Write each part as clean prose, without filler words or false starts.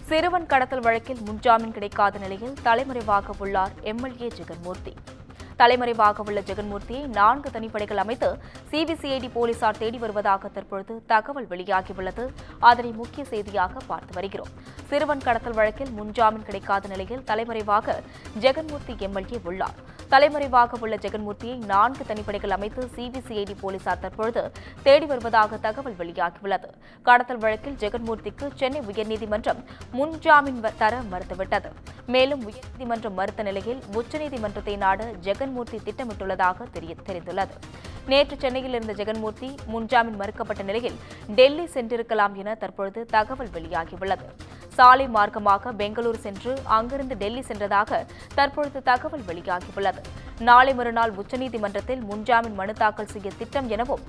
சிறுவன் கடத்தல் வழக்கில் முன்ஜாமீன் கிடைக்காத நிலையில் தலைமறைவாக உள்ளார் எம்எல்ஏ ஜெகன்மூர்த்தி. தலைமறைவாக உள்ள ஜெகன்மூர்த்தியை 4 தனிப்படைகள் அமைத்து சிபிசிஐடி போலீசார் தேடி வருவதாக தற்பொழுது தகவல் வெளியாகியுள்ளது. அதனை முக்கிய செய்தியாக பார்த்து வருகிறோம். சிறுவன் கடத்தல் வழக்கில் முன்ஜாமீன் கிடைக்காத நிலையில் தலைமறைவாக ஜெகன்மூர்த்தி எம்எல்ஏ உள்ளார். தலைமறைவாக உள்ள ஜெகன்மூர்த்தியை 4 தனிப்படைகள் அமைத்து சிபிசிஐடி போலீசார் தற்பொழுது தேடி வருவதாக தகவல் வெளியாகியுள்ளது. கடத்தல் வழக்கில் ஜெகன்மூர்த்திக்கு சென்னை உயர்நீதிமன்றம் முன்ஜாமீன் தர மறுத்துவிட்டது. மேலும் உயர்நீதிமன்றம் மறுத்த நிலையில் உச்சநீதிமன்றத்தை நாட ஜெகன்மூர்த்தி திட்டமிட்டுள்ளதாக தெரிந்துள்ளது. நேற்று சென்னையில் இருந்த ஜெகன்மூர்த்தி முன்ஜாமீன் மறுக்கப்பட்ட நிலையில் டெல்லி சென்றிருக்கலாம் என தற்பொழுது தகவல் வெளியாகியுள்ளது. சாலை மார்க்கமாக பெங்களூரு சென்று அங்கிருந்து டெல்லி சென்றதாக தற்பொழுது தகவல் வெளியாகியுள்ளது. நாளை மறுநாள் உச்சநீதிமன்றத்தில் முன்ஜாமீன் மனு தாக்கல் செய்ய திட்டம் எனவும்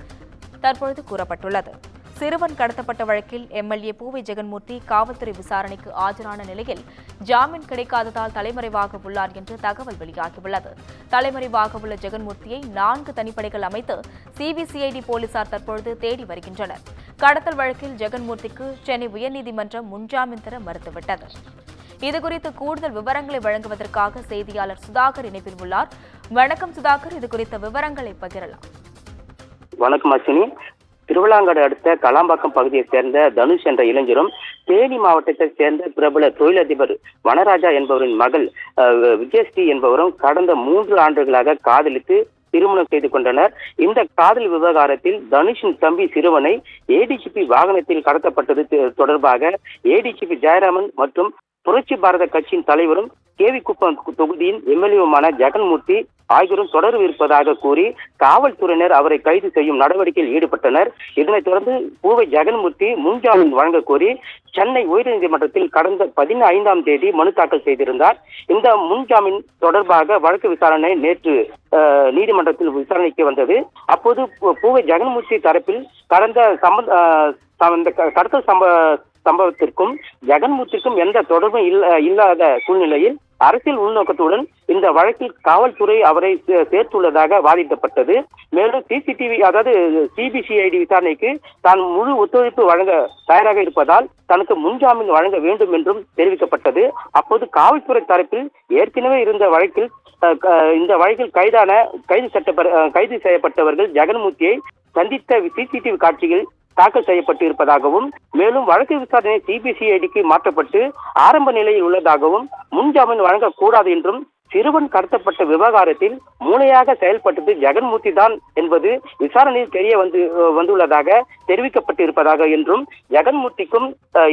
தற்பொழுது கூறப்பட்டுள்ளது. சிறுவன் கடத்தப்பட்ட வழக்கில் எம்எல்ஏ பூவை ஜெகன்மூர்த்தி காவல்துறை விசாரணைக்கு ஆஜரான நிலையில் ஜாமீன் கிடைக்காததால் தலைமறைவாக உள்ளார் என்று தகவல் வெளியாகியுள்ளது. தலைமறைவாக உள்ள ஜெகன்மூர்த்தியை 4 தனிப்படைகள் அமைத்து சிபிசிஐடி போலீசார் தற்பொழுது தேடி வருகின்றனர். கடத்தல் வழக்கில் ஜெகன்மூர்த்திக்கு சென்னை உயர்நீதிமன்றம் முன்ஜாமீன் தர மறுத்துவிட்டது. இதுகுறித்து கூடுதல் விவரங்களை வழங்குவதற்காக செய்தியாளர் சுதாகர் இணைப்பில் உள்ளார். வணக்கம் சுதாகர், இதுகுறித்த விவரங்களை பகிரலாம். வணக்கம் அஸ்வினி. திருவிழாங்காடு அடுத்த கலாம்பாக்கம் பகுதியைச் சேர்ந்த தனுஷ் என்ற இளைஞரும் தேனி மாவட்டத்தைச் சேர்ந்த பிரபல தொழிலதிபர் வனராஜா என்பவரின் மகள் விஜயஸ்ரீ என்பவரும் கடந்த 3 ஆண்டுகளாக காதலித்து திருமணம் செய்து கொண்டனர். இந்த காதல் விவகாரத்தில் தனுஷின் தம்பி சிறுவனை ஏடிஜிபி வாகனத்தில் கடத்தப்பட்டது தொடர்பாக ஏடிஜிபி ஜெயராமன் மற்றும் புரட்சி பாரத கட்சியின் தலைவரும் கேவிக்குப்பம் தொகுதியின் எம்எல்ஏவுமான ஜெகன்மூர்த்தி ஆகியோரும் தொடர்பு இருப்பதாக கூறி காவல்துறையினர் அவரை கைது செய்யும் நடவடிக்கையில் ஈடுபட்டனர். இதனைத் தொடர்ந்து பூவை ஜெகன்மூர்த்தி முன்ஜாமீன் வழங்க கோரி சென்னை உயர்நீதிமன்றத்தில் கடந்த 15ஆம் தேதி மனு தாக்கல் செய்திருந்தார். இந்த முன்ஜாமீன் தொடர்பாக வழக்கு விசாரணை நேற்று நீதிமன்றத்தில் விசாரணைக்கு வந்தது. அப்போது பூவை ஜெகன்மூர்த்தி தரப்பில் கடத்தல் சம்பவத்திற்கும் ஜெகன்மூர்த்திக்கும் எந்த தொடர்பும் இல்லாத சூழ்நிலையில் அரசியல் உள்நோக்கத்துடன் இந்த வழக்கில் காவல்துறை அவரை சேர்த்துள்ளதாக வாதிடப்பட்டது. மேலும் சிபிசிஐடி விசாரணைக்கு தான் முழு ஒத்துழைப்பு வழங்க தயாராக இருப்பதால் தனக்கு முன்ஜாமீன் வழங்க வேண்டும் என்றும் தெரிவிக்கப்பட்டது. அப்போது காவல்துறை தரப்பில் ஏற்கனவே இருந்த வழக்கில் இந்த வழக்கில் கைது செய்யப்பட்டவர்கள் ஜெகன்மூர்த்தியை சந்தித்த சிசிடிவி காட்சிகள் தாக்கல் செய்யப்பட்டு இருப்பதாகவும் மேலும் வழக்கு விசாரணை சிபிசிஐடிக்கு மாற்றப்பட்டு ஆரம்ப நிலையில் உள்ளதாகவும் முன்ஜாமீன் வழங்கக்கூடாது என்றும் சிறுவன் கடத்தப்பட்ட விவகாரத்தில் மூளையாக செயல்பட்டது ஜெகன்மூர்த்தி தான் என்பது விசாரணையில் தெரிய வந்துள்ளதாக தெரிவிக்கப்பட்டிருப்பதாக என்றும் ஜெகன்மூர்த்திக்கும்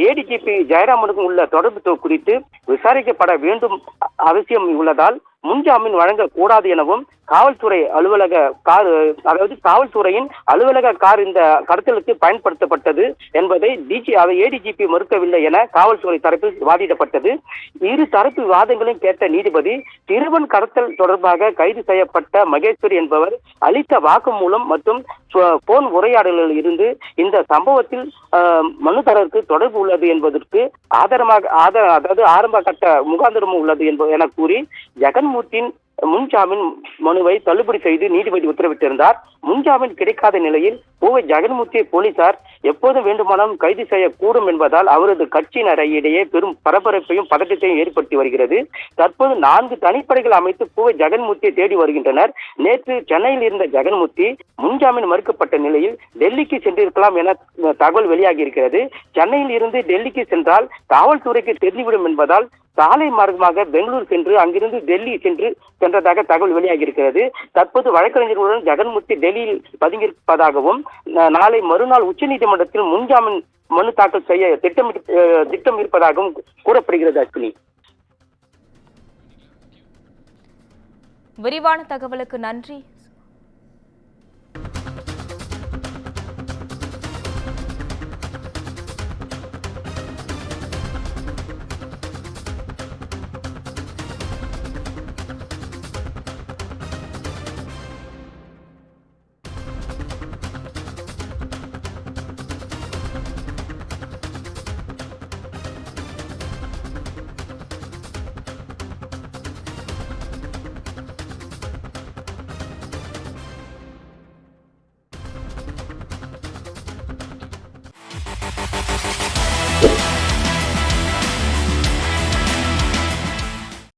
ஏடிஜிபி ஜெயராமனுக்கும் உள்ள தொடர்பு குறித்து விசாரிக்கப்பட வேண்டும் அவசியம் உள்ளதால் முன்ஜாமீன் வழங்கக்கூடாது எனவும் காவல்துறையின் அலுவலக கார் இந்த கடத்தலுக்கு பயன்படுத்தப்பட்டது என்பதை ஏடிஜிபி மறுக்கவில்லை என காவல்துறை தரப்பில் வாதிடப்பட்டது. இரு தரப்பு வாதங்களையும் கேட்ட நீதிபதி சிறுவன் கடத்தல் தொடர்பாக கைது செய்யப்பட்ட மகேஸ்வரி என்பவர் அளித்த வாக்குமூலம் மற்றும் போன் உரையாடலில் இருந்து இந்த சம்பவத்தில் மனுதாரருக்கு தொடர்பு உள்ளது என்பதற்கு ஆரம்ப கட்ட முகாந்திரமும் உள்ளது என கூறி ஜெகன்மூர்த்தியின் முன்ஜாமீன் மனுவை தள்ளுபடி செய்து நீதிபதி உத்தரவிட்டிருந்தார். முன்ஜாமீன் கிடைக்காத நிலையில் பூவை ஜெகன்மூர்த்தியை போலீசார் எப்போது வேண்டுமானாலும் கைது செய்யக்கூடும் என்பதால் அவரது கட்சியினரிடையே பெரும் பரபரப்பையும் பதட்டத்தையும் ஏற்படுத்தி வருகிறது. தற்போது 4 தனிப்படைகள் அமைத்து பூவை ஜெகன்மூர்த்தியை தேடி வருகின்றனர். நேற்று சென்னையில் இருந்த ஜெகன்மூர்த்தி முன்ஜாமீன் மறுக்கப்பட்ட நிலையில் டெல்லிக்கு சென்றிருக்கலாம் என தகவல் வெளியாகி இருக்கிறது. சென்னையில் இருந்து டெல்லிக்கு சென்றால் காவல்துறைக்கு தெரிந்துவிடும் என்பதால் சாலை மார்க்கமாக பெங்களூர் சென்று அங்கிருந்து டெல்லி சென்றதாக தகவல் வெளியாகி இருக்கிறது. தற்போது வழக்கறிஞர்களுடன் ஜெகன்மூர்த்தி டெல்லியில் பதுங்கியிருப்பதாகவும் நாளை மறுநாள் உச்சநீதிமன்றத்தில் முன்ஜாமீன் மனு தாக்கல் செய்ய திட்டம் இருப்பதாகவும் கூறப்படுகிறது. அஸ்வினி, விரிவான தகவலுக்கு நன்றி